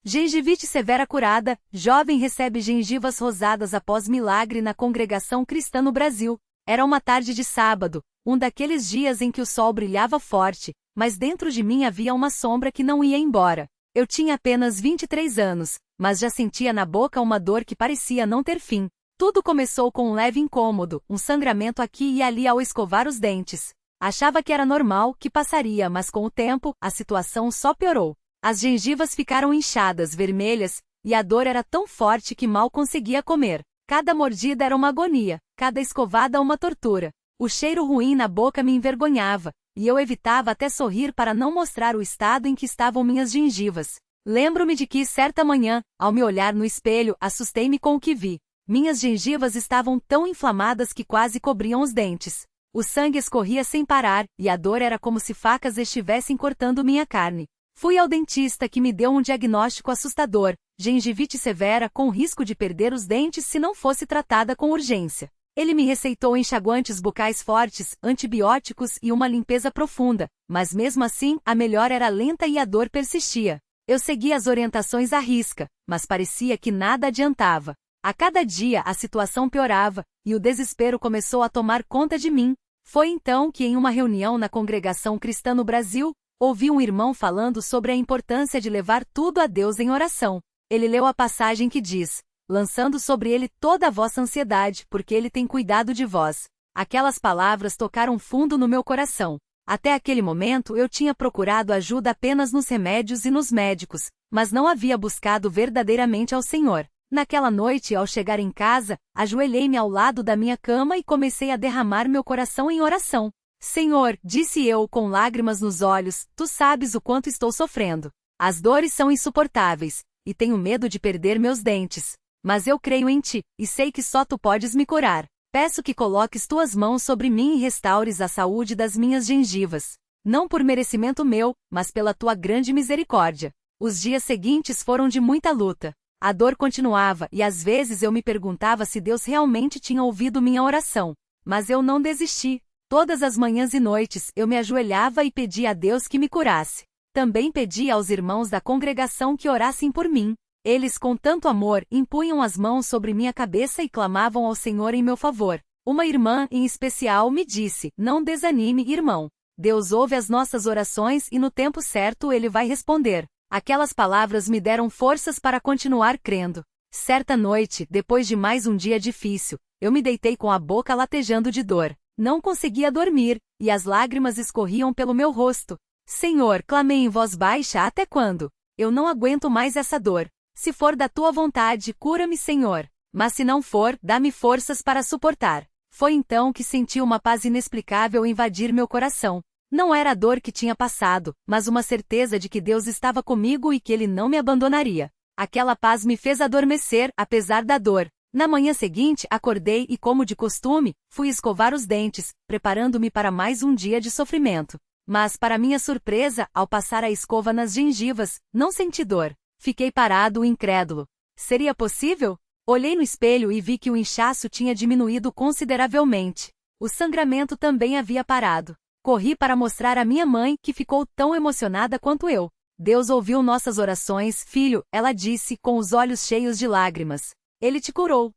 Gengivite severa curada, jovem recebe gengivas rosadas após milagre na congregação cristã no Brasil. Era uma tarde de sábado, um daqueles dias em que o sol brilhava forte, mas dentro de mim havia uma sombra que não ia embora. Eu tinha apenas 23 anos, mas já sentia na boca uma dor que parecia não ter fim. Tudo começou com um leve incômodo, um sangramento aqui e ali ao escovar os dentes. Achava que era normal, que passaria, mas com o tempo, a situação só piorou. As gengivas ficaram inchadas, vermelhas, e a dor era tão forte que mal conseguia comer. Cada mordida era uma agonia, cada escovada uma tortura. O cheiro ruim na boca me envergonhava, e eu evitava até sorrir para não mostrar o estado em que estavam minhas gengivas. Lembro-me de que, certa manhã, ao me olhar no espelho, assustei-me com o que vi. Minhas gengivas estavam tão inflamadas que quase cobriam os dentes. O sangue escorria sem parar, e a dor era como se facas estivessem cortando minha carne. Fui ao dentista que me deu um diagnóstico assustador: gengivite severa com risco de perder os dentes se não fosse tratada com urgência. Ele me receitou enxaguantes bucais fortes, antibióticos e uma limpeza profunda, mas mesmo assim, a melhora era lenta e a dor persistia. Eu segui as orientações à risca, mas parecia que nada adiantava. A cada dia a situação piorava, e o desespero começou a tomar conta de mim. Foi então que, em uma reunião na congregação cristã no Brasil, ouvi um irmão falando sobre a importância de levar tudo a Deus em oração. Ele leu a passagem que diz: lançando sobre ele toda a vossa ansiedade, porque ele tem cuidado de vós. Aquelas palavras tocaram fundo no meu coração. Até aquele momento eu tinha procurado ajuda apenas nos remédios e nos médicos, mas não havia buscado verdadeiramente ao Senhor. Naquela noite, ao chegar em casa, ajoelhei-me ao lado da minha cama e comecei a derramar meu coração em oração. Senhor, disse eu com lágrimas nos olhos, tu sabes o quanto estou sofrendo. As dores são insuportáveis, e tenho medo de perder meus dentes. Mas eu creio em ti, e sei que só tu podes me curar. Peço que coloques tuas mãos sobre mim e restaures a saúde das minhas gengivas. Não por merecimento meu, mas pela tua grande misericórdia. Os dias seguintes foram de muita luta. A dor continuava, e às vezes eu me perguntava se Deus realmente tinha ouvido minha oração. Mas eu não desisti. Todas as manhãs e noites eu me ajoelhava e pedia a Deus que me curasse. Também pedia aos irmãos da congregação que orassem por mim. Eles, com tanto amor, impunham as mãos sobre minha cabeça e clamavam ao Senhor em meu favor. Uma irmã, em especial, me disse: não desanime, irmão. Deus ouve as nossas orações e no tempo certo Ele vai responder. Aquelas palavras me deram forças para continuar crendo. Certa noite, depois de mais um dia difícil, eu me deitei com a boca latejando de dor. Não conseguia dormir, e as lágrimas escorriam pelo meu rosto. Senhor, clamei em voz baixa: até quando? Eu não aguento mais essa dor. Se for da tua vontade, cura-me, Senhor. Mas se não for, dá-me forças para suportar. Foi então que senti uma paz inexplicável invadir meu coração. Não era a dor que tinha passado, mas uma certeza de que Deus estava comigo e que Ele não me abandonaria. Aquela paz me fez adormecer, apesar da dor. Na manhã seguinte, acordei e, como de costume, fui escovar os dentes, preparando-me para mais um dia de sofrimento. Mas, para minha surpresa, ao passar a escova nas gengivas, não senti dor. Fiquei parado, incrédulo. Seria possível? Olhei no espelho e vi que o inchaço tinha diminuído consideravelmente. O sangramento também havia parado. Corri para mostrar à minha mãe, que ficou tão emocionada quanto eu. Deus ouviu nossas orações, filho, ela disse, com os olhos cheios de lágrimas. Ele te curou.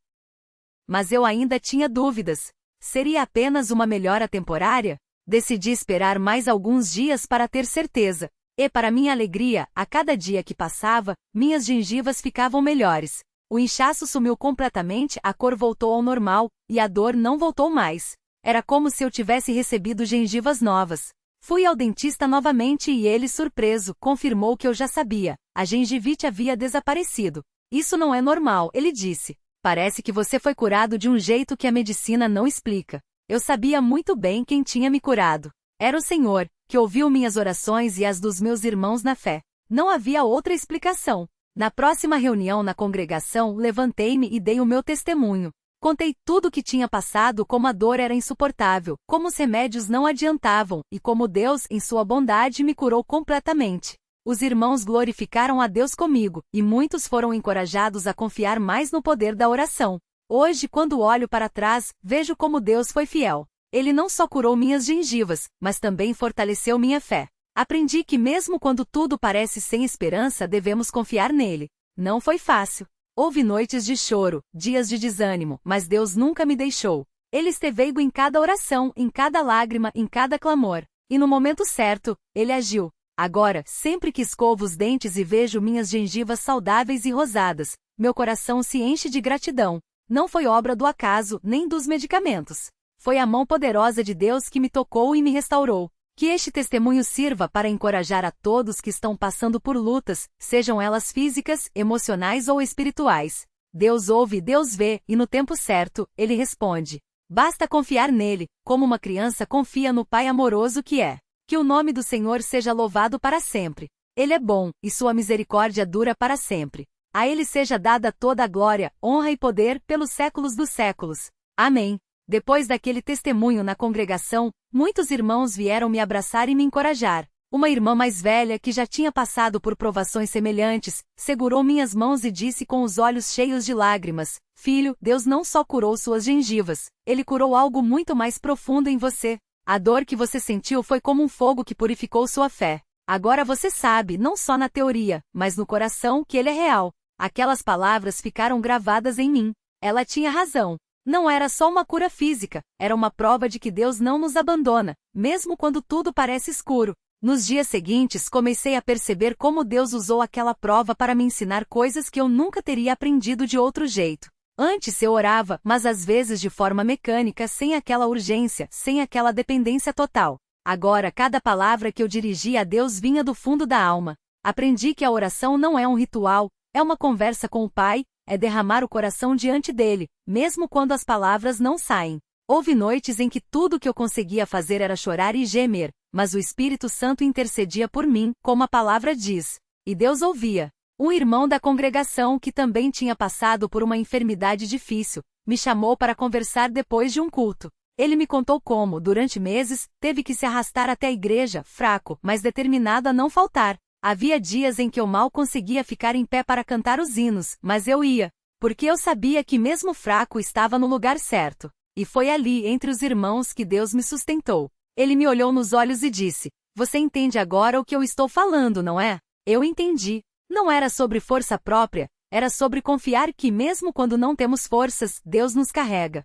Mas eu ainda tinha dúvidas. Seria apenas uma melhora temporária? Decidi esperar mais alguns dias para ter certeza. E, para minha alegria, a cada dia que passava, minhas gengivas ficavam melhores. O inchaço sumiu completamente, a cor voltou ao normal, e a dor não voltou mais. Era como se eu tivesse recebido gengivas novas. Fui ao dentista novamente e ele, surpreso, confirmou que eu já sabia. A gengivite havia desaparecido. Isso não é normal, ele disse. Parece que você foi curado de um jeito que a medicina não explica. Eu sabia muito bem quem tinha me curado. Era o Senhor, que ouviu minhas orações e as dos meus irmãos na fé. Não havia outra explicação. Na próxima reunião na congregação, levantei-me e dei o meu testemunho. Contei tudo o que tinha passado, como a dor era insuportável, como os remédios não adiantavam, e como Deus, em sua bondade, me curou completamente. Os irmãos glorificaram a Deus comigo, e muitos foram encorajados a confiar mais no poder da oração. Hoje, quando olho para trás, vejo como Deus foi fiel. Ele não só curou minhas gengivas, mas também fortaleceu minha fé. Aprendi que mesmo quando tudo parece sem esperança, devemos confiar nele. Não foi fácil. Houve noites de choro, dias de desânimo, mas Deus nunca me deixou. Ele esteve em cada oração, em cada lágrima, em cada clamor. E no momento certo, ele agiu. Agora, sempre que escovo os dentes e vejo minhas gengivas saudáveis e rosadas, meu coração se enche de gratidão. Não foi obra do acaso, nem dos medicamentos. Foi a mão poderosa de Deus que me tocou e me restaurou. Que este testemunho sirva para encorajar a todos que estão passando por lutas, sejam elas físicas, emocionais ou espirituais. Deus ouve, Deus vê, e no tempo certo, Ele responde. Basta confiar nele, como uma criança confia no Pai amoroso que é. Que o nome do Senhor seja louvado para sempre. Ele é bom, e sua misericórdia dura para sempre. A Ele seja dada toda a glória, honra e poder pelos séculos dos séculos. Amém. Depois daquele testemunho na congregação, muitos irmãos vieram me abraçar e me encorajar. Uma irmã mais velha, que já tinha passado por provações semelhantes, segurou minhas mãos e disse com os olhos cheios de lágrimas: Filho, Deus não só curou suas gengivas, Ele curou algo muito mais profundo em você. A dor que você sentiu foi como um fogo que purificou sua fé. Agora você sabe, não só na teoria, mas no coração, que Ele é real. Aquelas palavras ficaram gravadas em mim. Ela tinha razão. Não era só uma cura física, era uma prova de que Deus não nos abandona, mesmo quando tudo parece escuro. Nos dias seguintes comecei a perceber como Deus usou aquela prova para me ensinar coisas que eu nunca teria aprendido de outro jeito. Antes eu orava, mas às vezes de forma mecânica, sem aquela urgência, sem aquela dependência total. Agora cada palavra que eu dirigia a Deus vinha do fundo da alma. Aprendi que a oração não é um ritual, é uma conversa com o Pai, é derramar o coração diante dele, mesmo quando as palavras não saem. Houve noites em que tudo que eu conseguia fazer era chorar e gemer, mas o Espírito Santo intercedia por mim, como a palavra diz. E Deus ouvia. Um irmão da congregação, que também tinha passado por uma enfermidade difícil, me chamou para conversar depois de um culto. Ele me contou como, durante meses, teve que se arrastar até a igreja, fraco, mas determinado a não faltar. Havia dias em que eu mal conseguia ficar em pé para cantar os hinos, mas eu ia, porque eu sabia que mesmo fraco estava no lugar certo. E foi ali, entre os irmãos, que Deus me sustentou. Ele me olhou nos olhos e disse: Você entende agora o que eu estou falando, não é? Eu entendi. Não era sobre força própria, era sobre confiar que mesmo quando não temos forças, Deus nos carrega.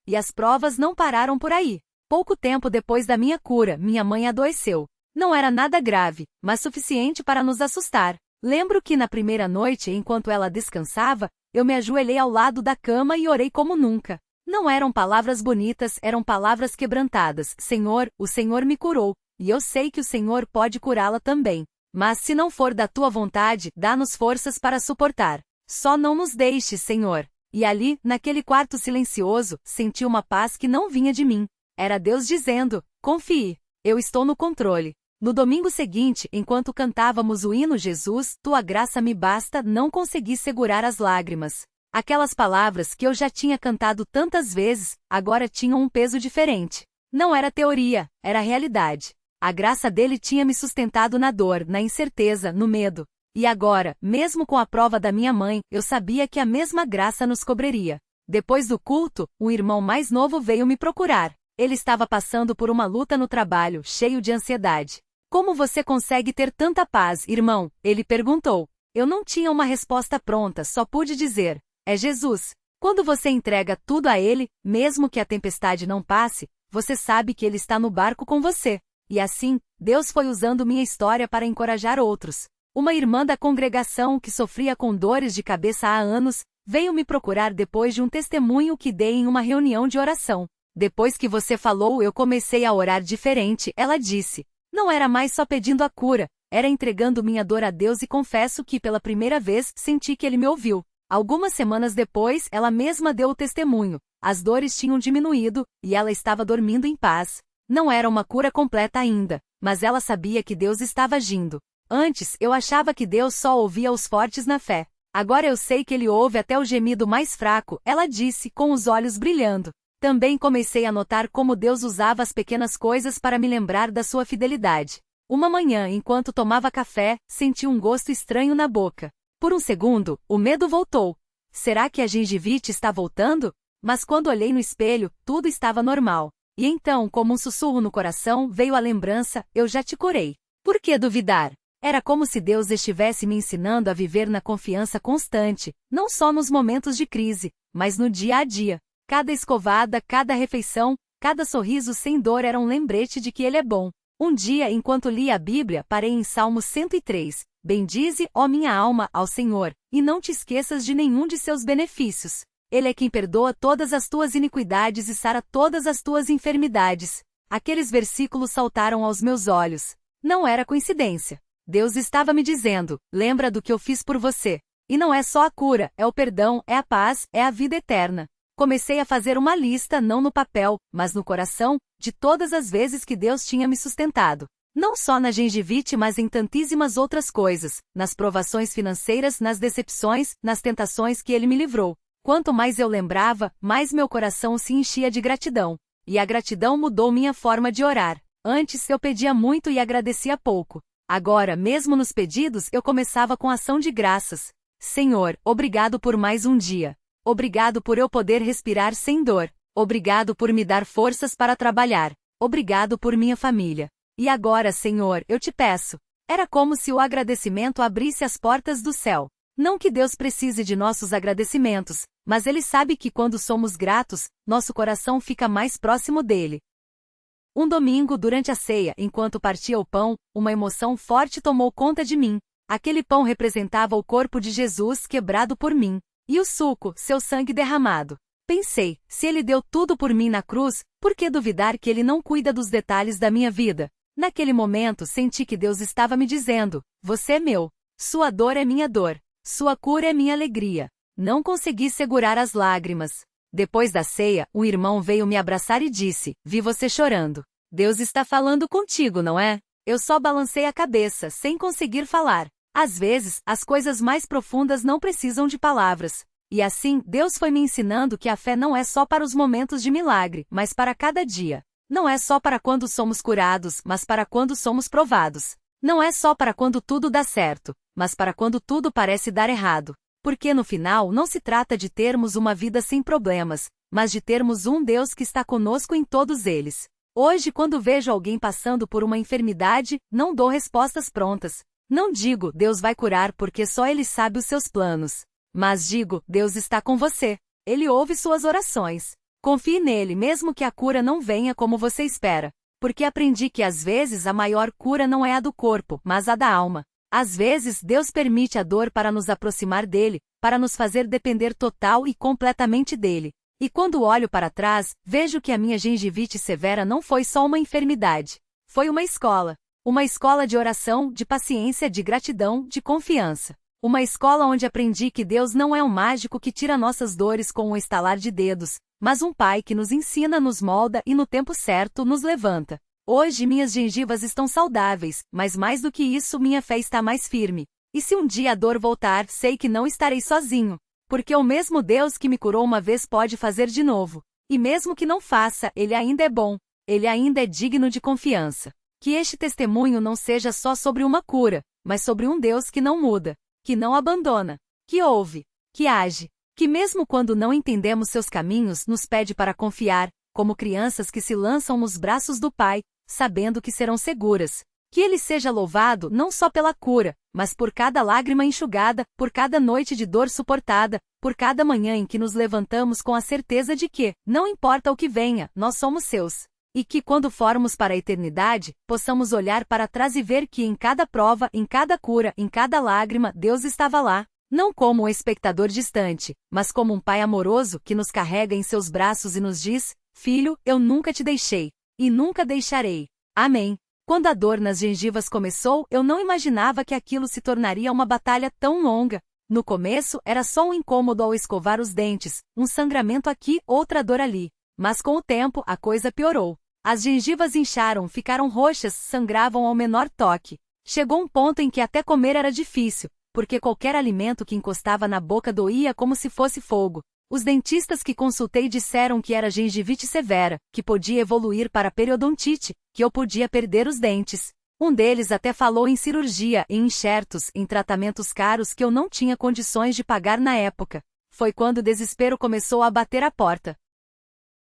E as provas não pararam por aí. Pouco tempo depois da minha cura, minha mãe adoeceu. Não era nada grave, mas suficiente para nos assustar. Lembro que na primeira noite, enquanto ela descansava, eu me ajoelhei ao lado da cama e orei como nunca. Não eram palavras bonitas, eram palavras quebrantadas. Senhor, o Senhor me curou, e eu sei que o Senhor pode curá-la também. Mas se não for da tua vontade, dá-nos forças para suportar. Só não nos deixes, Senhor. E ali, naquele quarto silencioso, senti uma paz que não vinha de mim. Era Deus dizendo: confie, eu estou no controle. No domingo seguinte, enquanto cantávamos o hino Jesus, tua graça me basta, não consegui segurar as lágrimas. Aquelas palavras que eu já tinha cantado tantas vezes, agora tinham um peso diferente. Não era teoria, era realidade. A graça dele tinha me sustentado na dor, na incerteza, no medo. E agora, mesmo com a prova da minha mãe, eu sabia que a mesma graça nos cobriria. Depois do culto, um irmão mais novo veio me procurar. Ele estava passando por uma luta no trabalho, cheio de ansiedade. Como você consegue ter tanta paz, irmão? Ele perguntou. Eu não tinha uma resposta pronta, só pude dizer: é Jesus. Quando você entrega tudo a Ele, mesmo que a tempestade não passe, você sabe que Ele está no barco com você. E assim, Deus foi usando minha história para encorajar outros. Uma irmã da congregação, que sofria com dores de cabeça há anos, veio me procurar depois de um testemunho que dei em uma reunião de oração. Depois que você falou, eu comecei a orar diferente, ela disse. Não era mais só pedindo a cura, era entregando minha dor a Deus e confesso que pela primeira vez senti que Ele me ouviu. Algumas semanas depois, ela mesma deu o testemunho. As dores tinham diminuído, e ela estava dormindo em paz. Não era uma cura completa ainda, mas ela sabia que Deus estava agindo. Antes, eu achava que Deus só ouvia os fortes na fé. Agora eu sei que Ele ouve até o gemido mais fraco, ela disse, com os olhos brilhando. Também comecei a notar como Deus usava as pequenas coisas para me lembrar da sua fidelidade. Uma manhã, enquanto tomava café, senti um gosto estranho na boca. Por um segundo, o medo voltou. Será que a gengivite está voltando? Mas quando olhei no espelho, tudo estava normal. E então, como um sussurro no coração, veio a lembrança: eu já te curei. Por que duvidar? Era como se Deus estivesse me ensinando a viver na confiança constante, não só nos momentos de crise, mas no dia a dia. Cada escovada, cada refeição, cada sorriso sem dor era um lembrete de que Ele é bom. Um dia, enquanto lia a Bíblia, parei em Salmo 103. Bendize, ó minha alma, ao Senhor, e não te esqueças de nenhum de seus benefícios. Ele é quem perdoa todas as tuas iniquidades e sara todas as tuas enfermidades. Aqueles versículos saltaram aos meus olhos. Não era coincidência. Deus estava me dizendo: lembra do que eu fiz por você. E não é só a cura, é o perdão, é a paz, é a vida eterna. Comecei a fazer uma lista, não no papel, mas no coração, de todas as vezes que Deus tinha me sustentado. Não só na gengivite, mas em tantíssimas outras coisas, nas provações financeiras, nas decepções, nas tentações que Ele me livrou. Quanto mais eu lembrava, mais meu coração se enchia de gratidão. E a gratidão mudou minha forma de orar. Antes eu pedia muito e agradecia pouco. Agora, mesmo nos pedidos, eu começava com ação de graças. Senhor, obrigado por mais um dia. Obrigado por eu poder respirar sem dor. Obrigado por me dar forças para trabalhar. Obrigado por minha família. E agora, Senhor, eu te peço. Era como se o agradecimento abrisse as portas do céu. Não que Deus precise de nossos agradecimentos, mas Ele sabe que quando somos gratos, nosso coração fica mais próximo dele. Um domingo, durante a ceia, enquanto partia o pão, uma emoção forte tomou conta de mim. Aquele pão representava o corpo de Jesus quebrado por mim. E o suco, seu sangue derramado. Pensei, se Ele deu tudo por mim na cruz, por que duvidar que Ele não cuida dos detalhes da minha vida? Naquele momento senti que Deus estava me dizendo: você é meu. Sua dor é minha dor. Sua cura é minha alegria. Não consegui segurar as lágrimas. Depois da ceia, um irmão veio me abraçar e disse: vi você chorando. Deus está falando contigo, não é? Eu só balancei a cabeça, sem conseguir falar. Às vezes, as coisas mais profundas não precisam de palavras. E assim, Deus foi me ensinando que a fé não é só para os momentos de milagre, mas para cada dia. Não é só para quando somos curados, mas para quando somos provados. Não é só para quando tudo dá certo, mas para quando tudo parece dar errado. Porque no final não se trata de termos uma vida sem problemas, mas de termos um Deus que está conosco em todos eles. Hoje, quando vejo alguém passando por uma enfermidade, não dou respostas prontas. Não digo: Deus vai curar porque só Ele sabe os seus planos. Mas digo: Deus está com você. Ele ouve suas orações. Confie nele mesmo que a cura não venha como você espera. Porque aprendi que às vezes a maior cura não é a do corpo, mas a da alma. Às vezes Deus permite a dor para nos aproximar dele, para nos fazer depender total e completamente dele. E quando olho para trás, vejo que a minha gengivite severa não foi só uma enfermidade. Foi uma escola. Uma escola de oração, de paciência, de gratidão, de confiança. Uma escola onde aprendi que Deus não é um mágico que tira nossas dores com um estalar de dedos, mas um Pai que nos ensina, nos molda e no tempo certo nos levanta. Hoje minhas gengivas estão saudáveis, mas mais do que isso, minha fé está mais firme. E se um dia a dor voltar, sei que não estarei sozinho. Porque o mesmo Deus que me curou uma vez pode fazer de novo. E mesmo que não faça, Ele ainda é bom. Ele ainda é digno de confiança. Que este testemunho não seja só sobre uma cura, mas sobre um Deus que não muda, que não abandona, que ouve, que age, que mesmo quando não entendemos seus caminhos nos pede para confiar, como crianças que se lançam nos braços do Pai, sabendo que serão seguras. Que Ele seja louvado não só pela cura, mas por cada lágrima enxugada, por cada noite de dor suportada, por cada manhã em que nos levantamos com a certeza de que, não importa o que venha, nós somos seus. E que quando formos para a eternidade, possamos olhar para trás e ver que em cada prova, em cada cura, em cada lágrima, Deus estava lá, não como um espectador distante, mas como um Pai amoroso que nos carrega em seus braços e nos diz: filho, eu nunca te deixei, e nunca deixarei. Amém. Quando a dor nas gengivas começou, eu não imaginava que aquilo se tornaria uma batalha tão longa. No começo, era só um incômodo ao escovar os dentes, um sangramento aqui, outra dor ali. Mas com o tempo, a coisa piorou. As gengivas incharam, ficaram roxas, sangravam ao menor toque. Chegou um ponto em que até comer era difícil, porque qualquer alimento que encostava na boca doía como se fosse fogo. Os dentistas que consultei disseram que era gengivite severa, que podia evoluir para periodontite, que eu podia perder os dentes. Um deles até falou em cirurgia, em enxertos, em tratamentos caros que eu não tinha condições de pagar na época. Foi quando o desespero começou a bater à porta.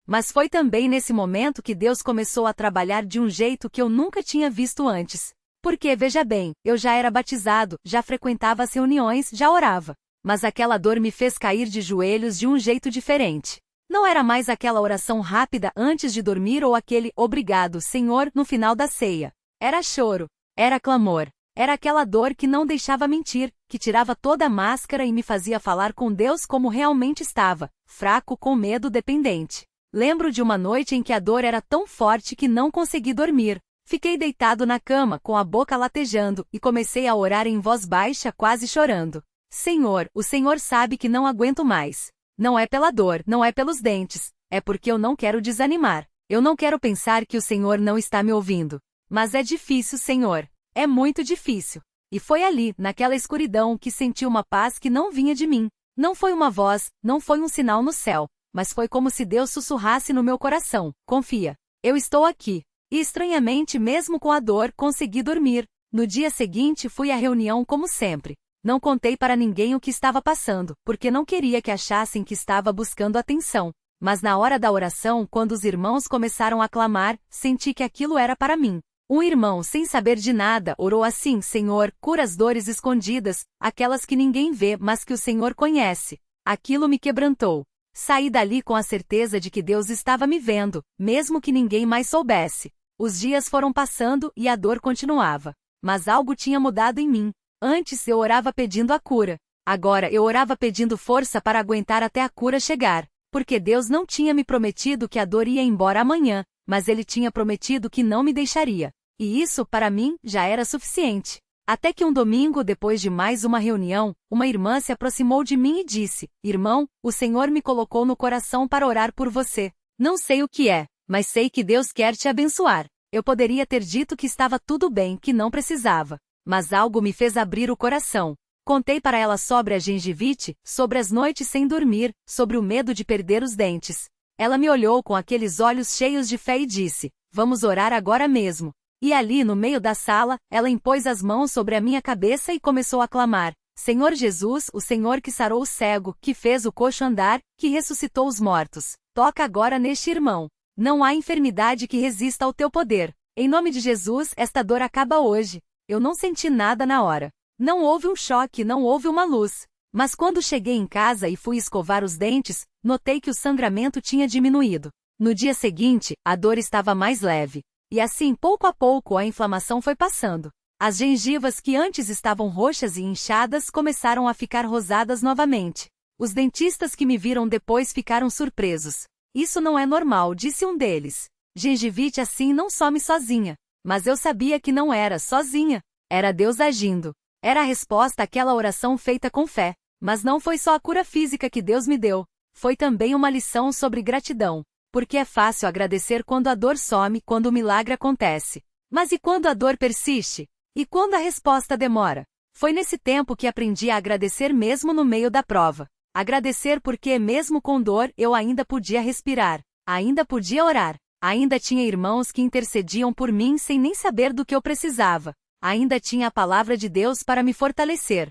Mas foi também nesse momento que Deus começou a trabalhar de um jeito que eu nunca tinha visto antes. Porque, veja bem, eu já era batizado, já frequentava as reuniões, já orava. Mas aquela dor me fez cair de joelhos de um jeito diferente. Não era mais aquela oração rápida antes de dormir ou aquele "obrigado, Senhor" no final da ceia. Era choro. Era clamor. Era aquela dor que não deixava mentir, que tirava toda a máscara e me fazia falar com Deus como realmente estava, fraco, com medo, dependente. Lembro de uma noite em que a dor era tão forte que não consegui dormir. Fiquei deitado na cama, com a boca latejando, e comecei a orar em voz baixa, quase chorando. Senhor, o Senhor sabe que não aguento mais. Não é pela dor, não é pelos dentes, é porque eu não quero desanimar. Eu não quero pensar que o Senhor não está me ouvindo. Mas é difícil, Senhor. É muito difícil. E foi ali, naquela escuridão, que senti uma paz que não vinha de mim. Não foi uma voz, não foi um sinal no céu, mas foi como se Deus sussurrasse no meu coração: confia. Eu estou aqui. E estranhamente, mesmo com a dor, consegui dormir. No dia seguinte fui à reunião como sempre. Não contei para ninguém o que estava passando, porque não queria que achassem que estava buscando atenção. Mas na hora da oração, quando os irmãos começaram a clamar, senti que aquilo era para mim. Um irmão, sem saber de nada, orou assim: Senhor, cura as dores escondidas, aquelas que ninguém vê, mas que o Senhor conhece. Aquilo me quebrantou. Saí dali com a certeza de que Deus estava me vendo, mesmo que ninguém mais soubesse. Os dias foram passando e a dor continuava. Mas algo tinha mudado em mim. Antes eu orava pedindo a cura. Agora eu orava pedindo força para aguentar até a cura chegar. Porque Deus não tinha me prometido que a dor ia embora amanhã, mas Ele tinha prometido que não me deixaria. E isso, para mim, já era suficiente. Até que um domingo, depois de mais uma reunião, uma irmã se aproximou de mim e disse: Irmão, o Senhor me colocou no coração para orar por você. Não sei o que é, mas sei que Deus quer te abençoar. Eu poderia ter dito que estava tudo bem, que não precisava. Mas algo me fez abrir o coração. Contei para ela sobre a gengivite, sobre as noites sem dormir, sobre o medo de perder os dentes. Ela me olhou com aqueles olhos cheios de fé e disse: Vamos orar agora mesmo. E ali no meio da sala, ela impôs as mãos sobre a minha cabeça e começou a clamar: Senhor Jesus, o Senhor que sarou o cego, que fez o coxo andar, que ressuscitou os mortos. Toca agora neste irmão. Não há enfermidade que resista ao teu poder. Em nome de Jesus, esta dor acaba hoje. Eu não senti nada na hora. Não houve um choque, não houve uma luz. Mas quando cheguei em casa e fui escovar os dentes, notei que o sangramento tinha diminuído. No dia seguinte, a dor estava mais leve. E assim, pouco a pouco, a inflamação foi passando. As gengivas que antes estavam roxas e inchadas começaram a ficar rosadas novamente. Os dentistas que me viram depois ficaram surpresos. Isso não é normal, disse um deles. Gengivite assim não some sozinha. Mas eu sabia que não era sozinha. Era Deus agindo. Era a resposta àquela oração feita com fé. Mas não foi só a cura física que Deus me deu. Foi também uma lição sobre gratidão. Porque é fácil agradecer quando a dor some, quando o milagre acontece. Mas e quando a dor persiste? E quando a resposta demora? Foi nesse tempo que aprendi a agradecer mesmo no meio da prova. Agradecer porque, mesmo com dor, eu ainda podia respirar. Ainda podia orar. Ainda tinha irmãos que intercediam por mim sem nem saber do que eu precisava. Ainda tinha a palavra de Deus para me fortalecer.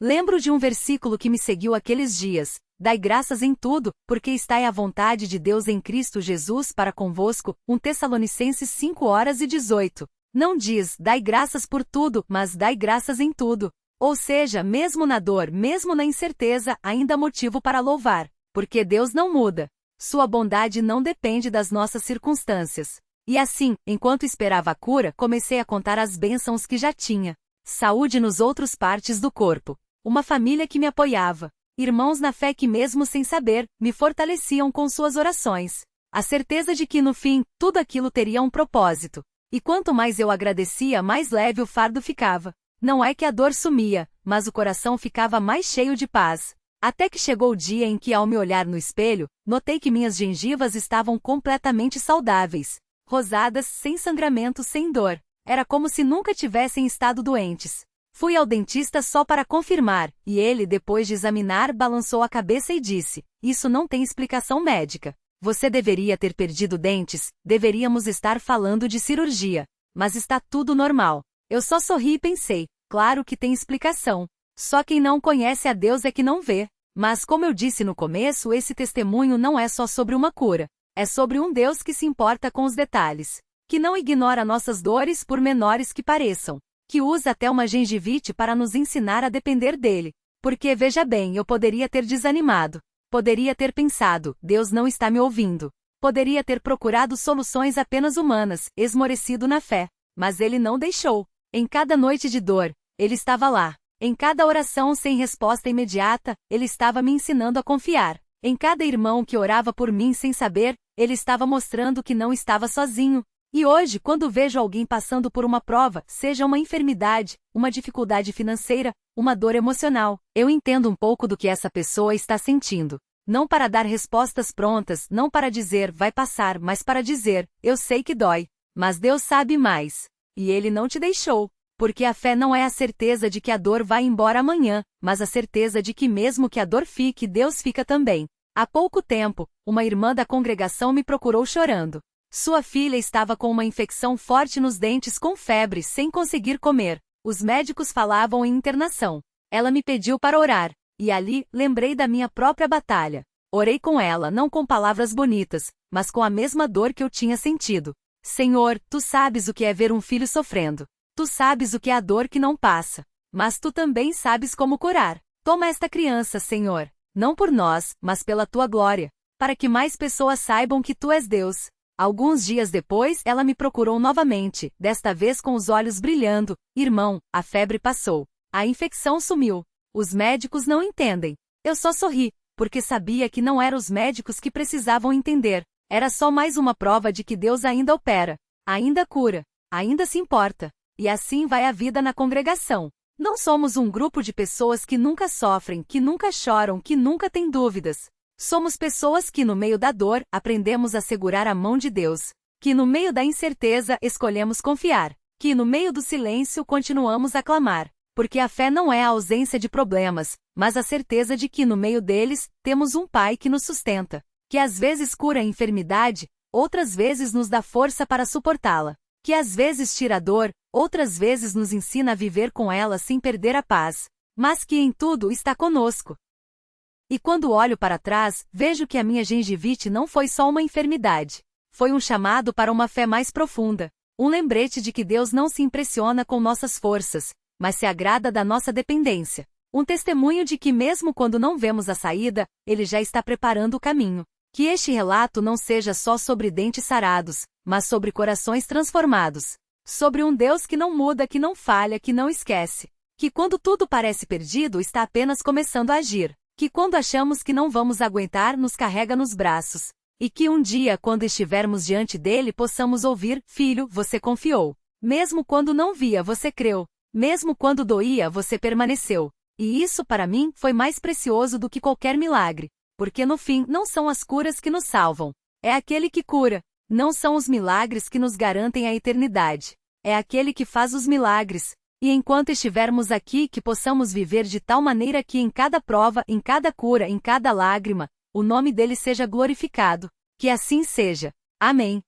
Lembro de um versículo que me seguiu aqueles dias: Dai graças em tudo, porque está à vontade de Deus em Cristo Jesus para convosco. 1 Tessalonicenses 5:18. Não diz, dai graças por tudo, mas dai graças em tudo. Ou seja, mesmo na dor, mesmo na incerteza, ainda há motivo para louvar. Porque Deus não muda. Sua bondade não depende das nossas circunstâncias. E assim, enquanto esperava a cura, comecei a contar as bênçãos que já tinha. Saúde nos outros partes do corpo. Uma família que me apoiava. Irmãos na fé que mesmo sem saber, me fortaleciam com suas orações. A certeza de que no fim, tudo aquilo teria um propósito. E quanto mais eu agradecia, mais leve o fardo ficava. Não é que a dor sumia, mas o coração ficava mais cheio de paz. Até que chegou o dia em que, ao me olhar no espelho, notei que minhas gengivas estavam completamente saudáveis. Rosadas, sem sangramento, sem dor. Era como se nunca tivessem estado doentes. Fui ao dentista só para confirmar, e ele, depois de examinar, balançou a cabeça e disse: Isso não tem explicação médica. Você deveria ter perdido dentes, deveríamos estar falando de cirurgia. Mas está tudo normal. Eu só sorri e pensei: claro que tem explicação. Só quem não conhece a Deus é que não vê. Mas como eu disse no começo, esse testemunho não é só sobre uma cura. É sobre um Deus que se importa com os detalhes. Que não ignora nossas dores por menores que pareçam. Que usa até uma gengivite para nos ensinar a depender dele. Porque, veja bem, eu poderia ter desanimado. Poderia ter pensado, Deus não está me ouvindo. Poderia ter procurado soluções apenas humanas, esmorecido na fé. Mas ele não deixou. Em cada noite de dor, ele estava lá. Em cada oração sem resposta imediata, ele estava me ensinando a confiar. Em cada irmão que orava por mim sem saber, ele estava mostrando que não estava sozinho. E hoje, quando vejo alguém passando por uma prova, seja uma enfermidade, uma dificuldade financeira, uma dor emocional, eu entendo um pouco do que essa pessoa está sentindo. Não para dar respostas prontas, não para dizer, vai passar, mas para dizer, eu sei que dói. Mas Deus sabe mais. E Ele não te deixou. Porque a fé não é a certeza de que a dor vai embora amanhã, mas a certeza de que mesmo que a dor fique, Deus fica também. Há pouco tempo, uma irmã da congregação me procurou chorando. Sua filha estava com uma infecção forte nos dentes com febre, sem conseguir comer. Os médicos falavam em internação. Ela me pediu para orar, e ali, lembrei da minha própria batalha. Orei com ela, não com palavras bonitas, mas com a mesma dor que eu tinha sentido. Senhor, Tu sabes o que é ver um filho sofrendo. Tu sabes o que é a dor que não passa. Mas Tu também sabes como curar. Toma esta criança, Senhor. Não por nós, mas pela Tua glória. Para que mais pessoas saibam que Tu és Deus. Alguns dias depois, ela me procurou novamente, desta vez com os olhos brilhando. Irmão, a febre passou. A infecção sumiu. Os médicos não entendem. Eu só sorri, porque sabia que não eram os médicos que precisavam entender. Era só mais uma prova de que Deus ainda opera. Ainda cura. Ainda se importa. E assim vai a vida na congregação. Não somos um grupo de pessoas que nunca sofrem, que nunca choram, que nunca têm dúvidas. Somos pessoas que no meio da dor, aprendemos a segurar a mão de Deus. Que no meio da incerteza, escolhemos confiar. Que no meio do silêncio, continuamos a clamar. Porque a fé não é a ausência de problemas, mas a certeza de que no meio deles, temos um Pai que nos sustenta. Que às vezes cura a enfermidade, outras vezes nos dá força para suportá-la. Que às vezes tira a dor, outras vezes nos ensina a viver com ela sem perder a paz. Mas que em tudo está conosco. E quando olho para trás, vejo que a minha gengivite não foi só uma enfermidade. Foi um chamado para uma fé mais profunda. Um lembrete de que Deus não se impressiona com nossas forças, mas se agrada da nossa dependência. Um testemunho de que mesmo quando não vemos a saída, Ele já está preparando o caminho. Que este relato não seja só sobre dentes sarados, mas sobre corações transformados. Sobre um Deus que não muda, que não falha, que não esquece. Que quando tudo parece perdido, está apenas começando a agir. Que quando achamos que não vamos aguentar, nos carrega nos braços. E que um dia, quando estivermos diante dele, possamos ouvir, filho, você confiou. Mesmo quando não via, você creu. Mesmo quando doía, você permaneceu. E isso para mim foi mais precioso do que qualquer milagre. Porque no fim, não são as curas que nos salvam. É aquele que cura. Não são os milagres que nos garantem a eternidade. É aquele que faz os milagres. E enquanto estivermos aqui, que possamos viver de tal maneira que em cada prova, em cada cura, em cada lágrima, o nome dele seja glorificado. Que assim seja. Amém.